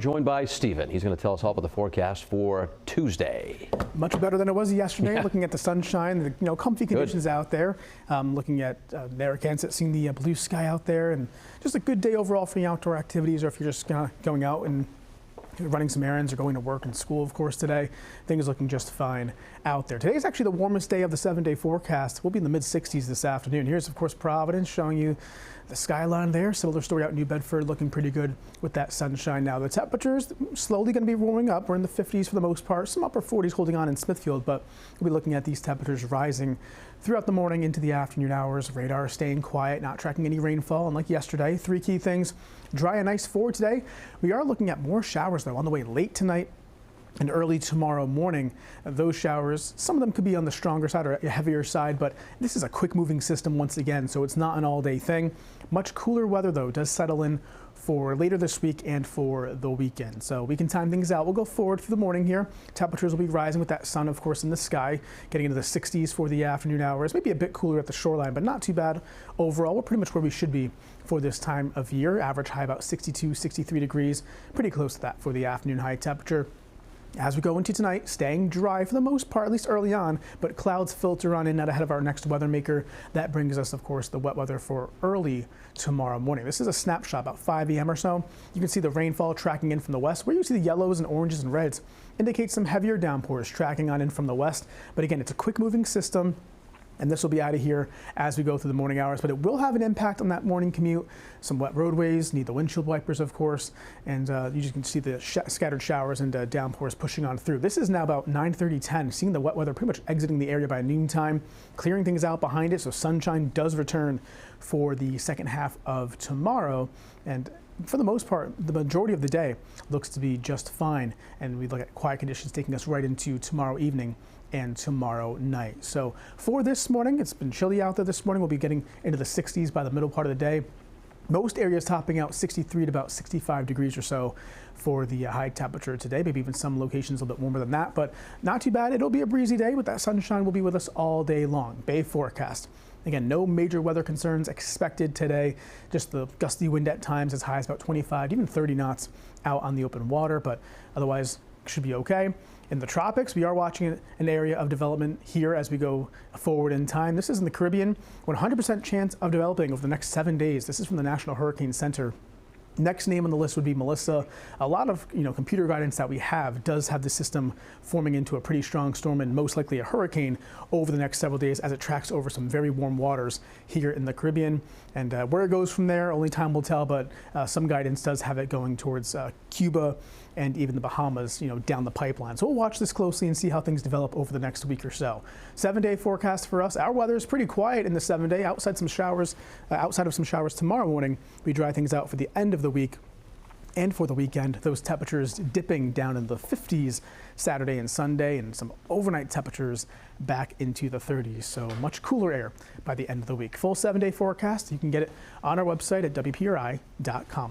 Joined by Stephen. He's going to tell us all about the forecast for Tuesday. Much better than it was yesterday. Yeah. Looking at the sunshine, the comfy conditions out there. Looking at Narragansett, seeing the blue sky out there, and just a good day overall for the outdoor activities, or if you're just going out and running some errands or going to work and school, of course, today. Things looking just fine out there. Today is actually the warmest day of the 7-day forecast. We'll be in the mid-60s this afternoon. Here's, of course, Providence showing you the skyline there. Similar story out in New Bedford, looking pretty good with that sunshine now. The temperatures slowly going to be warming up. We're in the 50s for the most part. Some upper 40s holding on in Smithfield, but we'll be looking at these temperatures rising throughout the morning into the afternoon hours. Radar staying quiet, not tracking any rainfall. And like yesterday, 3 key things. Dry and nice for today. We are looking at more showers, though, on the way late tonight and early tomorrow morning. Those showers, some of them could be on the stronger side or a heavier side, but this is a quick moving system once again, so it's not an all-day thing. Much cooler weather, though, does settle in for later this week and for the weekend. So we can time things out. We'll go forward through the morning here. Temperatures will be rising with that sun, of course, in the sky, getting into the 60s for the afternoon hours. Maybe a bit cooler at the shoreline, but not too bad overall. We're pretty much where we should be for this time of year. Average high about 62, 63 degrees. Pretty close to that for the afternoon high temperature. As we go into tonight, staying dry for the most part, at least early on, but clouds filter on in and ahead of our next weather maker. That brings us, of course, the wet weather for early tomorrow morning. This is a snapshot about 5 a.m. or so. You can see the rainfall tracking in from the west. Where you see the yellows and oranges and reds indicate some heavier downpours tracking on in from the west. But again, it's a quick moving system, and this will be out of here as we go through the morning hours, but it will have an impact on that morning commute. Some wet roadways, need the windshield wipers, of course, and you just can see the scattered showers and downpours pushing on through. This is now about 9:30, seeing the wet weather pretty much exiting the area by noontime, clearing things out behind it, so sunshine does return for the second half of tomorrow. And for the most part, the majority of the day looks to be just fine, and we look at quiet conditions taking us right into tomorrow evening and tomorrow night. So for this morning, it's been chilly out there this morning. We'll be getting into the 60s by the middle part of the day. Most areas topping out 63 to about 65 degrees or so for the high temperature today. Maybe even some locations a little bit warmer than that, but not too bad. It'll be a breezy day with that sunshine. Will be with us all day long. Bay forecast. Again, no major weather concerns expected today. Just the gusty wind at times as high as about 25, even 30 knots out on the open water, but otherwise should be okay. In the tropics, we are watching an area of development here as we go forward in time. This is in the Caribbean, 100% chance of developing over the next 7 days. This is from the National Hurricane Center. Next name on the list would be Melissa. A lot of computer guidance that we have does have the system forming into a pretty strong storm and most likely a hurricane over the next several days as it tracks over some very warm waters here in the Caribbean. And where it goes from there, only time will tell, but some guidance does have it going towards Cuba and even the Bahamas, down the pipeline. So we'll watch this closely and see how things develop over the next week or so. 7-day forecast for us. Our weather is pretty quiet in the 7-day. Outside of some showers tomorrow morning, we dry things out for the end of the week. And for the weekend, those temperatures dipping down in the 50s Saturday and Sunday, and some overnight temperatures back into the 30s. So much cooler air by the end of the week. Full 7-day forecast, you can get it on our website at WPRI.com.